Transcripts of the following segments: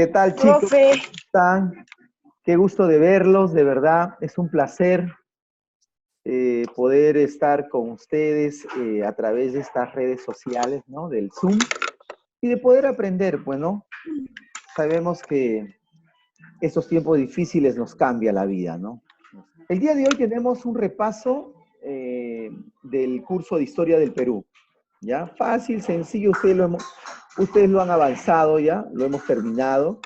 ¿Qué tal, chicos? Profe, ¿Cómo están? Qué gusto de verlos, de verdad. Es un placer poder estar con ustedes a través de estas redes sociales, ¿no? Del Zoom y de poder aprender, pues, ¿no? Sabemos que estos tiempos difíciles nos cambia la vida, ¿no? El día de hoy tenemos un repaso del curso de Historia del Perú, ¿ya? Fácil, sencillo, ustedes lo han avanzado ya, lo hemos terminado,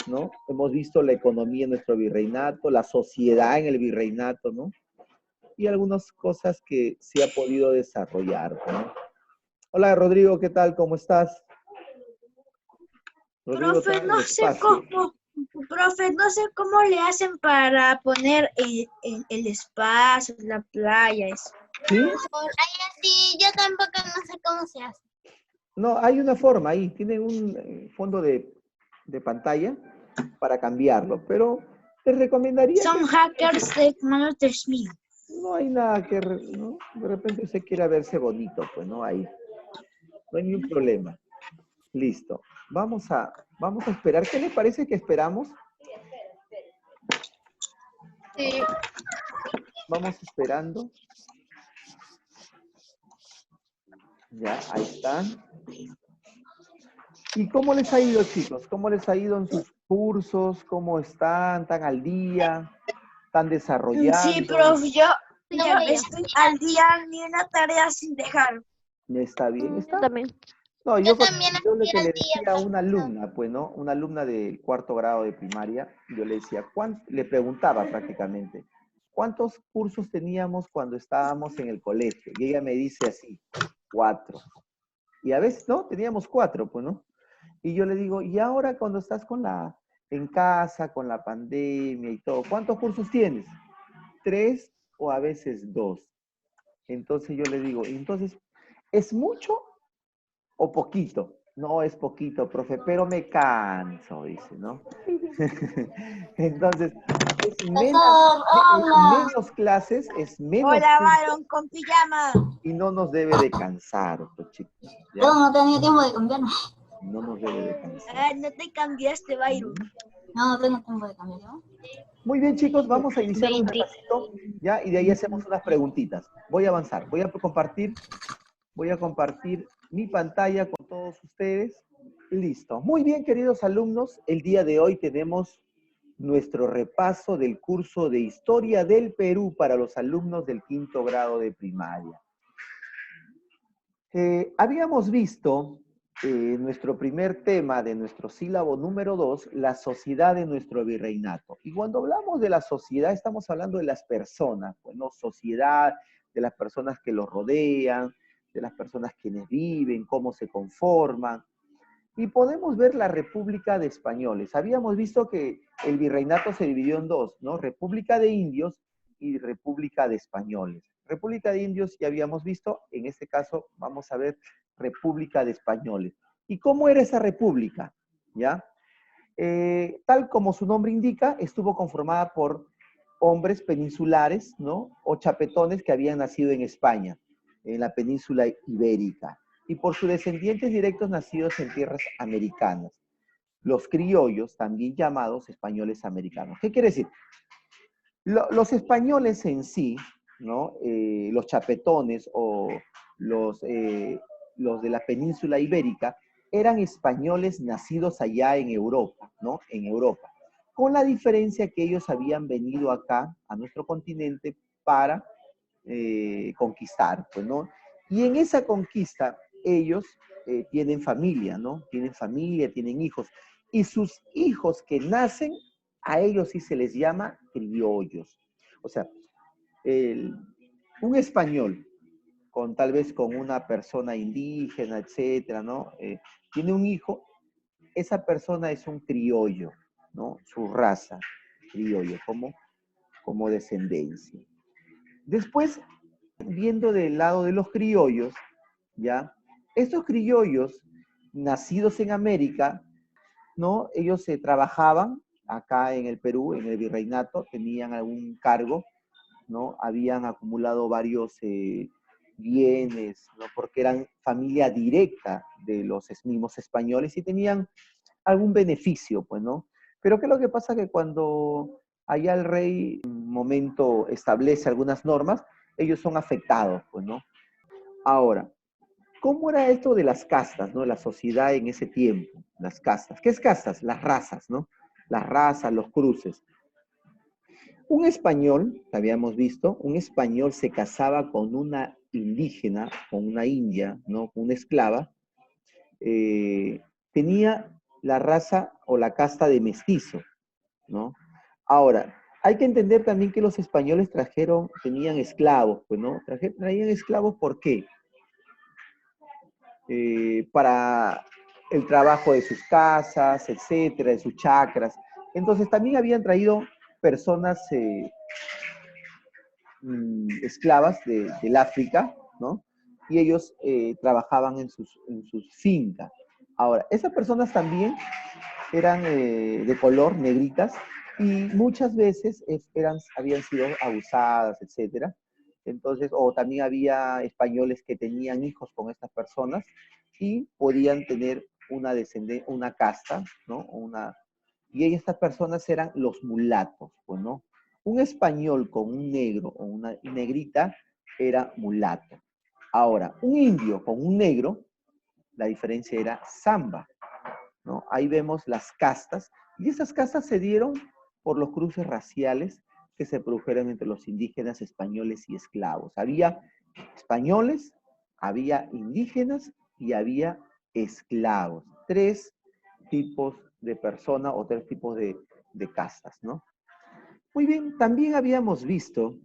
¿no? Hemos visto la economía en nuestro virreinato, la sociedad en el virreinato, ¿no? Y algunas cosas que se ha podido desarrollar, ¿no? Hola, Rodrigo, ¿qué tal? ¿Cómo estás? Rodrigo, profe, está no sé despacio. cómo, profe, no sé cómo le hacen para poner el espacio, la playa, eso. ¿Sí? Sí, yo tampoco no sé cómo se hace. No, hay una forma ahí, tiene un fondo de pantalla para cambiarlo, pero te recomendaría Son que hackers de más de 3000. no hay nada que, ¿no? De repente usted quiera verse bonito, pues no hay, no hay ningún problema. Listo. Vamos a esperar. ¿Qué le parece que esperamos? Sí. Vamos esperando. Ya, ahí están. ¿Y cómo les ha ido, chicos? ¿Cómo les ha ido en sus cursos? ¿Cómo están? ¿Están al día? ¿Están Sí, desarrollando? profe, yo No ya voy yo. estoy al día ni una tarea sin dejar. ¿Está bien? Yo ¿Está? también. No, Yo también yo lo estoy que al le día, decía a una profesor. alumna, pues, ¿no? Una alumna del cuarto grado de primaria, yo le decía, le preguntaba prácticamente, ¿cuántos cursos teníamos cuando estábamos en el colegio? Y ella me dice así, 4. Y a veces, ¿no? Teníamos 4, pues, ¿no? Y yo le digo, ¿y ahora cuando estás en casa, con la pandemia y todo, ¿cuántos cursos tienes? 3 o a veces 2. Entonces yo le digo, entonces, ¿es mucho o poquito? No es poquito, profe, pero me canso, dice, ¿no? Entonces, Profesor, hola. menos clases, es menos Hola, tiempo Byron, con pijama. y no nos debe de cansar, pues, chicos, Yo ¿ya? no tenía tiempo de cambiarme. No nos debe de cansar. Ah, no te cambiaste, Byron. No tengo tiempo de cambiarme. Muy bien, chicos, vamos a iniciar un 20. repasito, ¿ya? Y de ahí hacemos unas preguntitas. Voy a avanzar, voy a compartir mi pantalla con todos ustedes. Listo. Muy bien, queridos alumnos, el día de hoy tenemos nuestro repaso del curso de Historia del Perú para los alumnos del quinto grado de primaria. Habíamos visto nuestro primer tema de nuestro sílabo número 2, la sociedad de nuestro virreinato. Y cuando hablamos de la sociedad, estamos hablando de las personas, bueno, sociedad, de las personas que los rodean, de las personas quienes viven, cómo se conforman. Y podemos ver la República de Españoles. Habíamos visto que el virreinato se dividió en dos, ¿no? República de Indios y República de Españoles. República de Indios ya habíamos visto, en este caso vamos a ver República de Españoles. ¿Y cómo era esa república? ¿Ya? Tal como su nombre indica, estuvo conformada por hombres peninsulares, ¿no? O chapetones que habían nacido en España, en la península ibérica, y por sus descendientes directos nacidos en tierras americanas, los criollos, también llamados españoles americanos. ¿Qué quiere decir? Los españoles en sí, ¿no? Los chapetones o los de la península ibérica, eran españoles nacidos allá en Europa, ¿no? En Europa. Con la diferencia que ellos habían venido acá, a nuestro continente, para conquistar, pues, ¿no? Y en esa conquista, ellos tienen familia, ¿no? Tienen familia, tienen hijos. Y sus hijos que nacen, a ellos sí se les llama criollos. O sea, el- un español tal vez con una persona indígena, etcétera, ¿no? Tiene un hijo, esa persona es un criollo, ¿no? Su raza, criollo, como descendencia. Después, viendo del lado de los criollos, ¿ya? Estos criollos, nacidos en América, ¿no? Ellos se trabajaban acá en el Perú, en el virreinato, tenían algún cargo, ¿no? Habían acumulado varios bienes, ¿no? Porque eran familia directa de los mismos españoles y tenían algún beneficio, pues, ¿no? Pero ¿qué es lo que pasa? Que cuando allá el rey en un momento establece algunas normas, ellos son afectados, pues, ¿no? Ahora, ¿cómo era esto de las castas, ¿no? La sociedad en ese tiempo, las castas. ¿Qué es castas? Las razas, ¿no? Las razas, los cruces. Un español, que habíamos visto, un español se casaba con una indígena, con una india, ¿no? Con una esclava, tenía la raza o la casta de mestizo, ¿no? Ahora, hay que entender también que los españoles tenían esclavos, pues, ¿no? Traían esclavos, ¿por qué? Para el trabajo de sus casas, etcétera, de sus chacras. Entonces, también habían traído personas esclavas del África, ¿no? Y ellos trabajaban en sus fincas. Ahora, esas personas también eran de color, negritas, y muchas veces habían sido abusadas, etcétera. Entonces, o también había españoles que tenían hijos con estas personas y podían tener una casta, ¿no? Y estas personas eran los mulatos, pues, ¿no? Un español con un negro o una negrita era mulato. Ahora, un indio con un negro, la diferencia era samba, ¿no? Ahí vemos las castas, y esas castas se dieron por los cruces raciales que se produjeron entre los indígenas, españoles y esclavos. Había españoles, había indígenas y había esclavos. Tres tipos de personas o tres tipos de castas, ¿no? Muy bien, también habíamos visto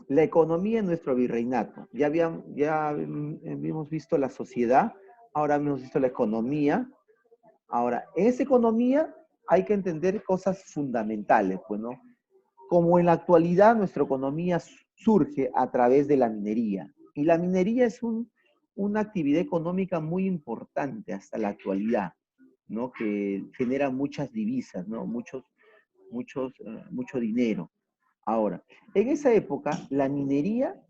la economía en nuestro virreinato. Ya habíamos visto la sociedad, ahora hemos visto la economía. Ahora, en esa economía hay que entender cosas fundamentales, pues, ¿no? Como en la actualidad nuestra economía surge a través de la minería. Y la minería es una actividad económica muy importante hasta la actualidad, ¿no? Que genera muchas divisas, ¿no? Mucho dinero. Ahora, en esa época la minería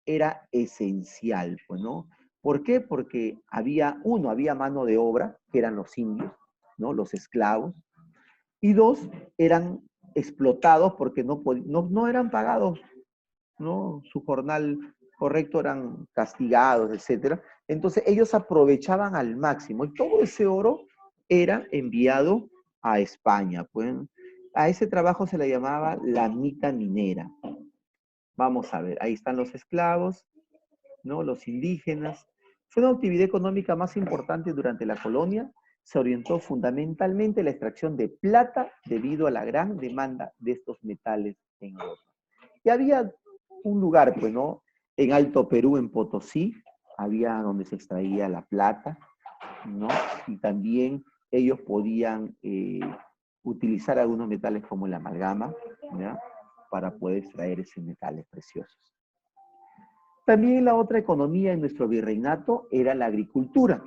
era esencial, pues, ¿no? ¿Por qué? Porque había mano de obra, que eran los indios, ¿no? Los esclavos, y dos, eran explotados porque no eran pagados, ¿no? Su jornal correcto eran castigados, etcétera. Entonces ellos aprovechaban al máximo y todo ese oro era enviado a España. Pues, a ese trabajo se le llamaba la mita minera. Vamos a ver, ahí están los esclavos, ¿no? Los indígenas. Fue una actividad económica más importante durante la colonia. Se orientó fundamentalmente a la extracción de plata debido a la gran demanda de estos metales en Europa. Y había un lugar, pues, ¿no? En Alto Perú, en Potosí, había donde se extraía la plata, ¿no? Y también ellos podían utilizar algunos metales como la amalgama, ¿ya? Para poder extraer esos metales preciosos. También la otra economía en nuestro virreinato era la agricultura,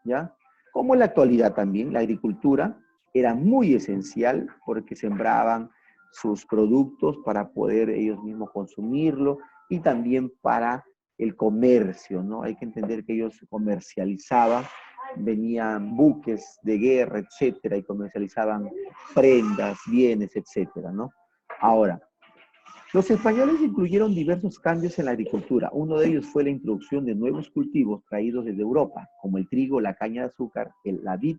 ¿ya? Como en la actualidad también, la agricultura era muy esencial porque sembraban sus productos para poder ellos mismos consumirlo y también para el comercio, ¿no? Hay que entender que ellos comercializaban, venían buques de guerra, etcétera, y comercializaban prendas, bienes, etcétera, ¿no? Ahora, los españoles incluyeron diversos cambios en la agricultura. Uno de ellos fue la introducción de nuevos cultivos traídos desde Europa, como el trigo, la caña de azúcar, la vid,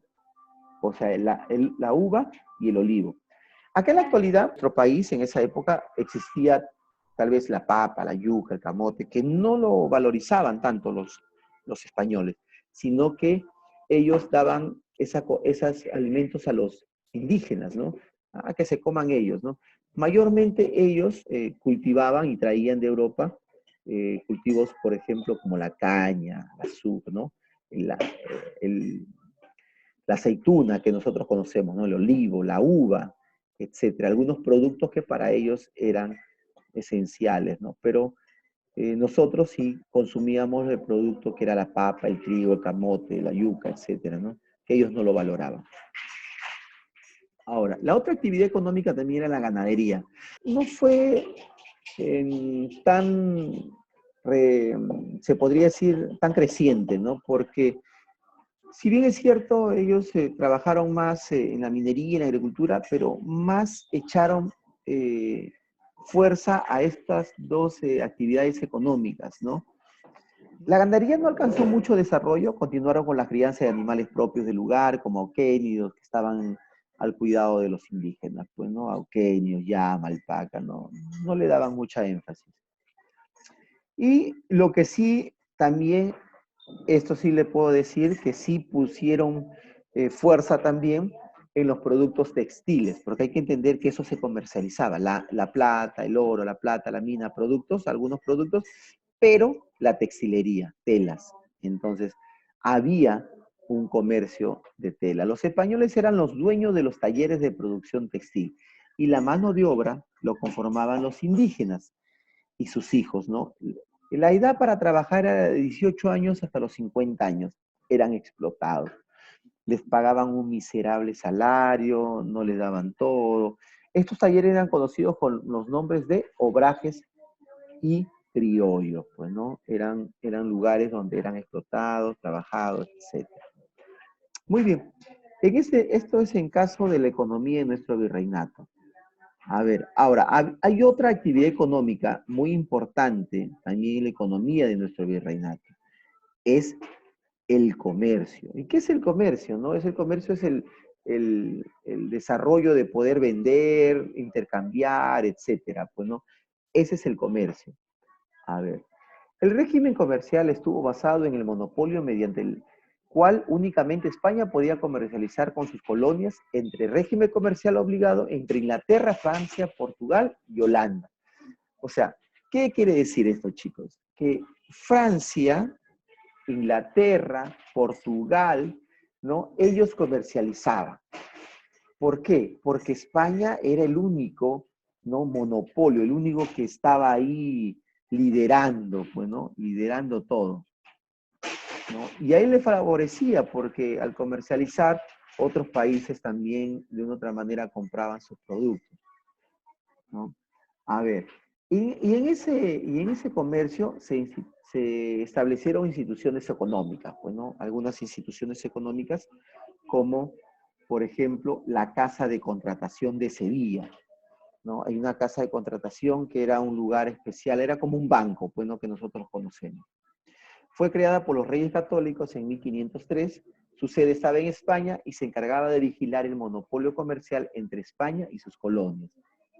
o sea, la uva y el olivo. Acá en la actualidad, en nuestro país, en esa época, existía tal vez la papa, la yuca, el camote, que no lo valorizaban tanto los españoles, sino que ellos daban esos alimentos a los indígenas, ¿no? A que se coman ellos, ¿no? Mayormente ellos cultivaban y traían de Europa cultivos, por ejemplo, como la caña, el azúcar, ¿no? La, la aceituna que nosotros conocemos, ¿no? El olivo, la uva, etcétera. Algunos productos que para ellos eran esenciales, ¿no? Pero nosotros sí consumíamos el producto que era la papa, el trigo, el camote, la yuca, etcétera, ¿no? Que ellos no lo valoraban. Ahora, la otra actividad económica también era la ganadería. No fue se podría decir, tan creciente, ¿no? Porque Si bien es cierto, ellos trabajaron más en la minería y en la agricultura, pero más echaron eh, fuerza a estas dos actividades económicas, ¿no? La ganadería no alcanzó mucho desarrollo, continuaron con la crianza de animales propios del lugar, como auquénidos, que estaban al cuidado de los indígenas, pues, ¿no? Auquénidos, llama, alpaca, no le daban mucha énfasis. Y lo que sí, también, esto sí le puedo decir, que sí pusieron fuerza también en los productos textiles, porque hay que entender que eso se comercializaba, la plata, el oro, la plata, la mina, productos, algunos productos, pero la textilería, telas. Entonces, había un comercio de tela. Los españoles eran los dueños de los talleres de producción textil y la mano de obra lo conformaban los indígenas y sus hijos, ¿no? La edad para trabajar era de 18 años hasta los 50 años. Eran explotados. Les pagaban un miserable salario, no les daban todo. Estos talleres eran conocidos con los nombres de obrajes y criollos, pues, ¿no? Eran lugares donde eran explotados, trabajados, etc. Muy bien. Esto es en caso de la economía en nuestro virreinato. A ver, ahora, hay otra actividad económica muy importante también en la economía de nuestro virreinato. Es el comercio. ¿Y qué es el comercio? ¿No? El comercio es el desarrollo de poder vender, intercambiar, etcétera. Pues, ¿no? Ese es el comercio. A ver, el régimen comercial estuvo basado en el monopolio mediante el cual únicamente España podía comercializar con sus colonias entre régimen comercial obligado entre Inglaterra, Francia, Portugal y Holanda. O sea, ¿qué quiere decir esto, chicos? Que Francia, Inglaterra, Portugal, ¿no? Ellos comercializaban. ¿Por qué? Porque España era el único, ¿no? Monopolio, el único que estaba ahí liderando, pues, ¿no? Liderando todo, ¿no? Y a él le favorecía porque al comercializar, otros países también de una otra manera compraban sus productos, ¿no? A ver, y en ese comercio se establecieron instituciones económicas, pues, ¿no? Algunas instituciones económicas como, por ejemplo, la Casa de Contratación de Sevilla, ¿no? Hay una casa de contratación que era un lugar especial, era como un banco, pues, ¿no? Que nosotros conocemos. Fue creada por los Reyes Católicos en 1503, su sede estaba en España y se encargaba de vigilar el monopolio comercial entre España y sus colonias,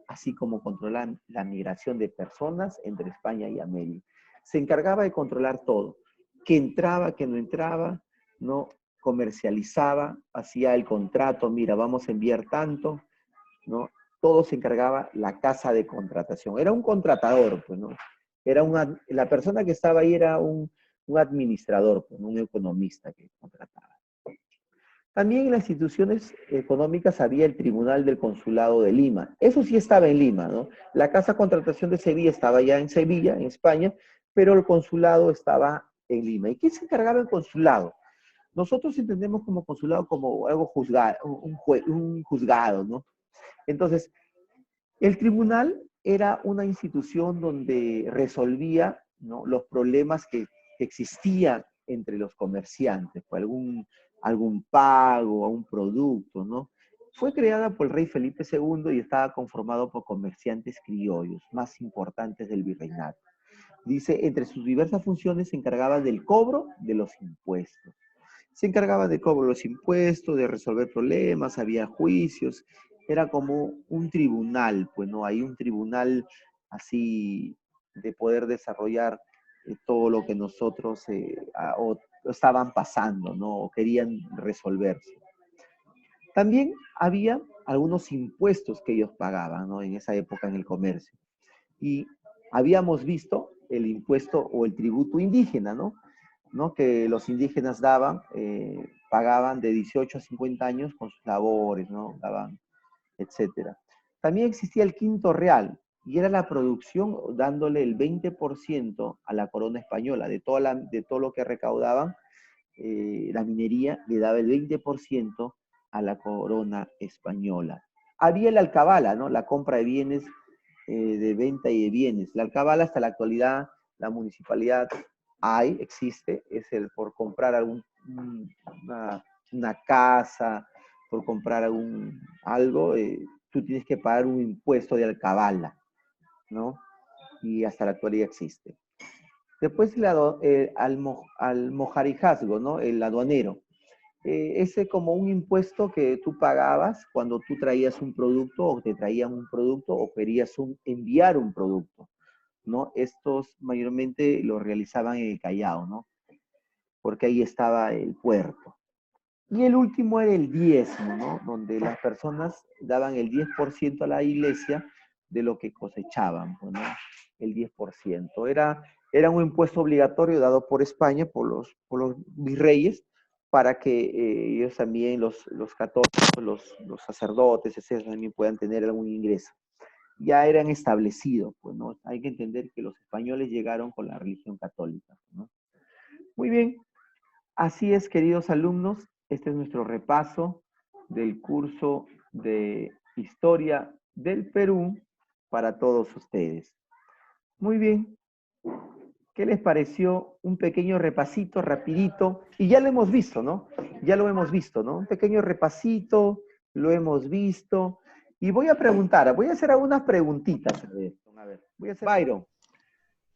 así como controlar la migración de personas entre España y América. Se encargaba de controlar todo, qué entraba, qué no entraba, ¿no? Comercializaba, hacía el contrato, mira, vamos a enviar tanto, ¿no? Todo se encargaba la casa de contratación. Era un contratador, pues, ¿no? La persona que estaba ahí era un administrador, pues, un economista que contrataba. También en las instituciones económicas había el Tribunal del Consulado de Lima. Eso sí estaba en Lima, ¿no? La Casa de Contratación de Sevilla estaba ya en Sevilla, en España, pero el consulado estaba en Lima. ¿Y quién se encargaba del consulado? Nosotros entendemos como consulado como algo juzgado, un juzgado, ¿no? Entonces, el tribunal era una institución donde resolvía, ¿no? Los problemas que existían entre los comerciantes, por algún pago a un producto, ¿no? Fue creada por el rey Felipe II y estaba conformado por comerciantes criollos, más importantes del virreinato. Dice, entre sus diversas funciones se encargaba del cobro de los impuestos. Se encargaba de cobro de los impuestos, de resolver problemas, había juicios, era como un tribunal, pues no, hay un tribunal así de poder desarrollar todo lo que nosotros estaban pasando, ¿no? O querían resolverse. También había algunos impuestos que ellos pagaban, ¿no? En esa época en el comercio. Y habíamos visto el impuesto o el tributo indígena, ¿no? ¿No? Que los indígenas daban, pagaban de 18 a 50 años con sus labores, ¿no? Daban, etcétera. También existía el quinto real, y era la producción dándole el 20% a la corona española, de todo lo que recaudaban, la minería le daba el 20% a la corona española. Había la alcabala, ¿no? La compra de bienes, de venta y de bienes. La alcabala hasta la actualidad, la municipalidad existe, es el por comprar una casa, por comprar algo, tú tienes que pagar un impuesto de alcabala, ¿no? Y hasta la actualidad existe. Después almojarifazgo, ¿no? El aduanero. Ese como un impuesto que tú pagabas cuando tú traías un producto o te traían un producto o querías enviar un producto, ¿no? Estos mayormente lo realizaban en el Callao, ¿no? Porque ahí estaba el puerto. Y el último era el diezmo, ¿no? Donde las personas daban el 10% a la iglesia de lo que cosechaban, ¿no? El 10%. Era un impuesto obligatorio dado por España, por los virreyes, para que ellos también, los católicos, los sacerdotes, etcétera, también puedan tener algún ingreso. Ya eran establecidos, pues, ¿no? Hay que entender que los españoles llegaron con la religión católica, ¿no? Muy bien. Así es, queridos alumnos, este es nuestro repaso del curso de Historia del Perú para todos ustedes. Muy bien. ¿Qué les pareció un pequeño repasito rapidito? Y ya lo hemos visto, ¿no? Ya lo hemos visto, ¿no? Un pequeño repasito, lo hemos visto. Y voy a preguntar, voy a hacer algunas preguntitas. A ver, voy a hacer... Byron,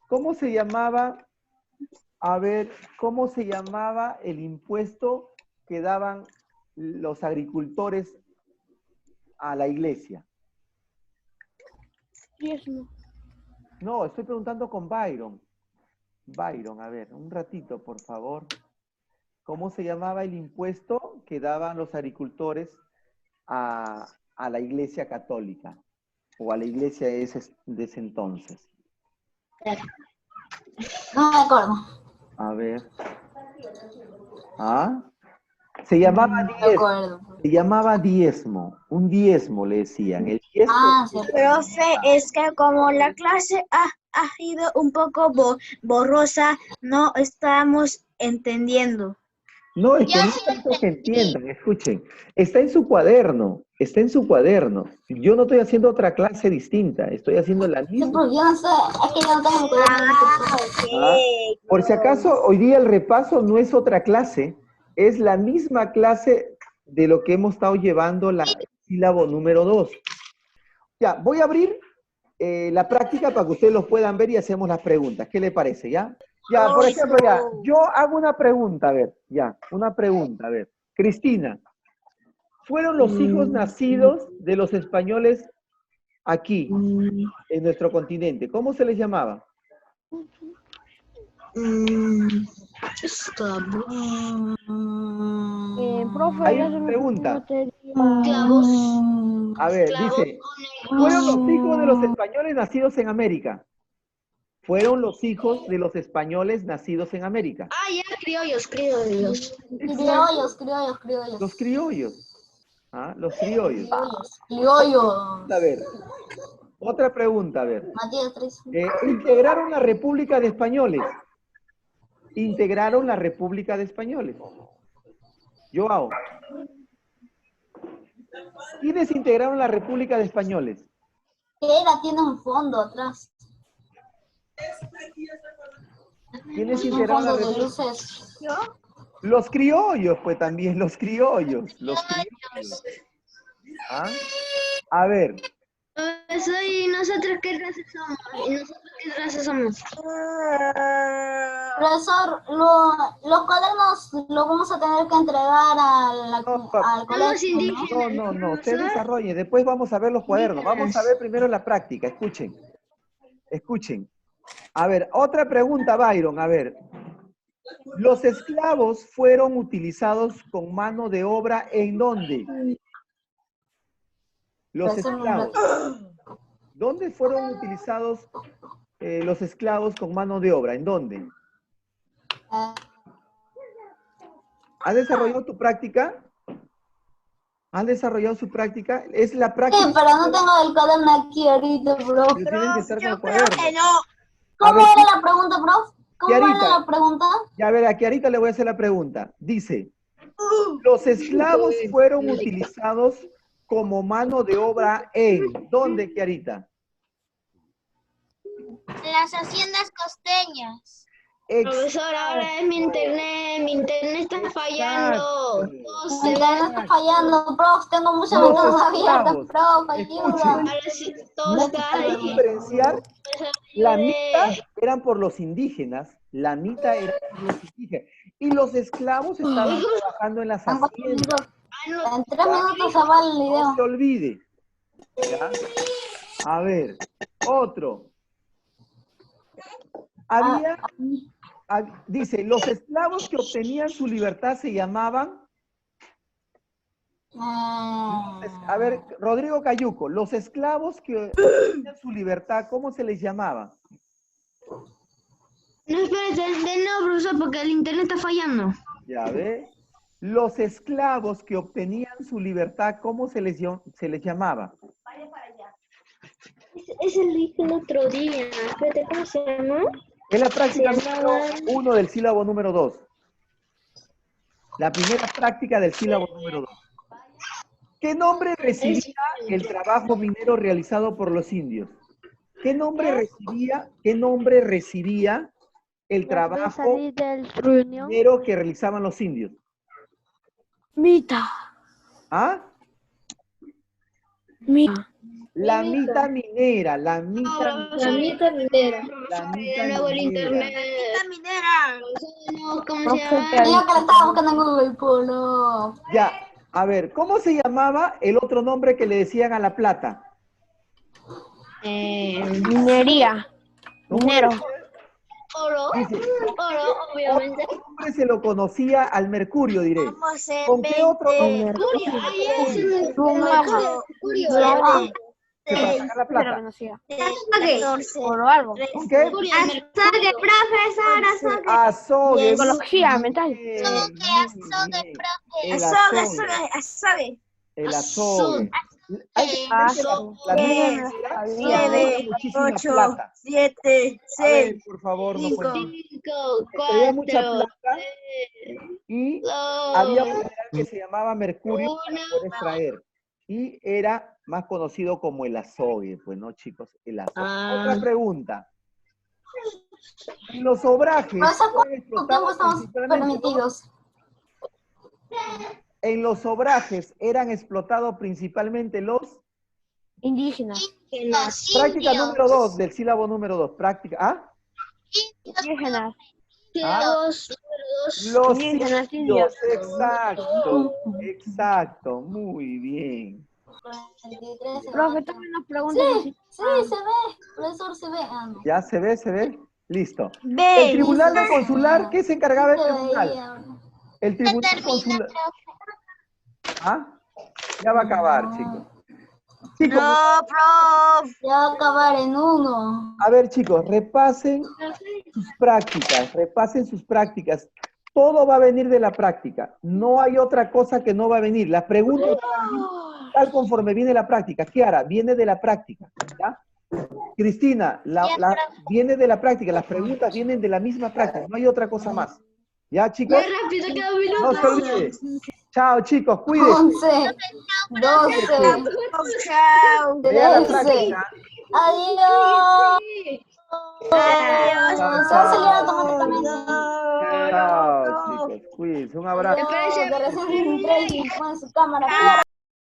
¿cómo se llamaba... A ver, ¿cómo se llamaba el impuesto que daban los agricultores a la iglesia? Diezmo. No, estoy preguntando con Byron. Byron, a ver, un ratito, por favor. ¿Cómo se llamaba el impuesto que daban los agricultores a la iglesia católica? O a la iglesia de ese entonces. No me acuerdo. A ver. ¿Ah? Se llamaba diezmo. Se llamaba diezmo. Un diezmo le decían. El 10%. Ah, sí. Profe, es que como la clase ha sido un poco borrosa, no estamos entendiendo. No, es que Yo no sí es tanto que entendí. entiendan, escuchen. Está en su cuaderno, está en su cuaderno. Yo no estoy haciendo otra clase distinta, estoy haciendo la Sí, misma. porque yo no sé, es que yo no tengo mi cuaderno. ¿Ah? Por si acaso, hoy día el repaso no es otra clase, es la misma clase de lo que hemos estado llevando la sílabo número 2. Ya, voy a abrir la práctica para que ustedes lo puedan ver y hacemos las preguntas. ¿Qué le parece, ya? Ya, por ejemplo, ya, yo hago una pregunta, a ver, ya, una pregunta, a ver. Cristina, ¿fueron los hijos nacidos de los españoles aquí, en nuestro continente? ¿Cómo se les llamaba? Profe, Hay ya una se me pregunta. Clavos. A ver, dice, ¿fueron los hijos de los españoles nacidos en América? Fueron los hijos de los españoles nacidos en América. Ah, ya, criollos. Criollos. Los criollos. ¿Ah? Los criollos. Criollos. A ver, otra pregunta, a ver. Matías 3. ¿Integraron la República de Españoles? ¿Integraron la República de Españoles? Joao. ¿Quiénes integraron la República de Españoles? ¿Qué era? Tiene un fondo atrás. ¿Quiénes Un integraron la fondo de República? luces. Los criollos, pues también, los criollos. Los criollos. ¿Ah? A ver. ¿Y nosotros qué raza somos? Profesor, los cuadernos los vamos a tener que entregar al colegio, ¿no? No, usted desarrolle, después vamos a ver los cuadernos. Vamos a ver primero la práctica, escuchen. Escuchen. A ver, otra pregunta, Byron, a ver. ¿Los esclavos fueron utilizados con mano de obra en dónde? Los esclavos. ¿Dónde fueron utilizados los esclavos con mano de obra? ¿En dónde? ¿Has desarrollado tu práctica? ¿Han desarrollado su práctica? Es la práctica. Sí, pero no tengo el cuaderno aquí ahorita, prof. Pero tienes que estar con el Yo creo cuaderno. que no. ¿Cómo era la pregunta, prof? ¿Cómo Kiarita. era la pregunta? Ya, a ver, aquí ahorita le voy a hacer la pregunta. Dice, los esclavos fueron utilizados como mano de obra en ¿dónde, Kiarita? Las haciendas costeñas. Profesor, ahora es mi internet está fallando. Mi internet está fallando, prof, tengo muchas Los ventanas abiertas, esclavos. prof, Escuche, ayuda. Ahora sí, todo no está hay que ahí. diferenciar. La mitad Ayude. eran por los indígenas, la mitad eran por los indígenas. Y los esclavos estaban trabajando en las En 4 haciendas. minutos. En 3 minutos se va el No video. se olvide. ¿Ya? A ver, otro. Dice, los esclavos que obtenían su libertad se llamaban. A ver, Rodrigo Cayuco, los esclavos que obtenían su libertad, ¿cómo se les llamaba? No, espérate, de nuevo, profesor, porque el internet está fallando. Ya ve. Los esclavos que obtenían su libertad, ¿cómo se les llamaba? Ese lo dije el otro día. Espérate, ¿cómo se llama? Es la práctica Se número llamaban- 1 del sílabo número 2. La primera práctica del sílabo número 2. ¿Qué nombre recibía el trabajo minero realizado por los indios? ¿Qué nombre recibía el trabajo minero que realizaban los indios? Mita. ¿Ah? La mita minera, la mita minera. La mita De nuevo el minera. internet. No, ¿cómo se Yo llama? que la estaba buscando en Google, polo. Ya, a ver, ¿cómo se llamaba el otro nombre que le decían a la plata? Minería. ¿Cómo Minero. le decían? Oro, Dice, obviamente. ¿qué nombre se lo conocía al mercurio, diré? ¿Cómo se ¿Con qué otro nombre? Mercurio, ahí es el Mercurio. Que para sacar la Se lo plata. conocía. 14. Por algo. ¿Con qué? Azogue, profesor, azogue. Azogue. Psicología mental. El azogue. El azogue. Hay que entender que la mina minera tenía muchísima 8, plata. 7, A ver, 6, por favor, no 5, pueden. 5, Tenía mucha 4, plata y había un mineral que se llamaba mercurio para poder extraer. Y era más conocido como el azogue, pues, ¿no, chicos? El azogue. Otra pregunta. En los obrajes Profesor, eran ¿cuánto tiempo explotados estamos principalmente permitidos? en los obrajes eran explotados principalmente los. Indígenas. Práctica número 2 del sílabo número 2. Práctica. ¿Ah? Indígenas. Los Indígenas, indios. Exacto. Exacto. Muy bien. 23, Profe, también nos preguntan. Sí, se ve, profesor, se ve. Ah, no. ¿Ya se ve? ¿Se ve? Listo. B. El tribunal de consular, ¿qué se encargaba del Se tribunal? veía. El tribunal consular. ¿Ah? Ya va a acabar, chicos. Chicos, No, prof. Ya va a acabar en 1. a ver, chicos, repasen sus prácticas. Todo va a venir de la práctica. No hay otra cosa que no va a venir. Las preguntas van a venir tal conforme viene la práctica. Kiara, viene de la práctica. ¿Ya? Cristina, viene de la práctica. Las preguntas vienen de la misma práctica. No hay otra cosa más. ¿Ya, chicos? Qué rápido cada minuto. No se olviden. Chao, chicos. Cuídense. 11, 12, Chao. Vea la 13. práctica. Adiós. Adiós. Se va a salir automáticamente. Chao, chicos. Cuídense. Un abrazo. Adiós. De recién entré y pone su cámara.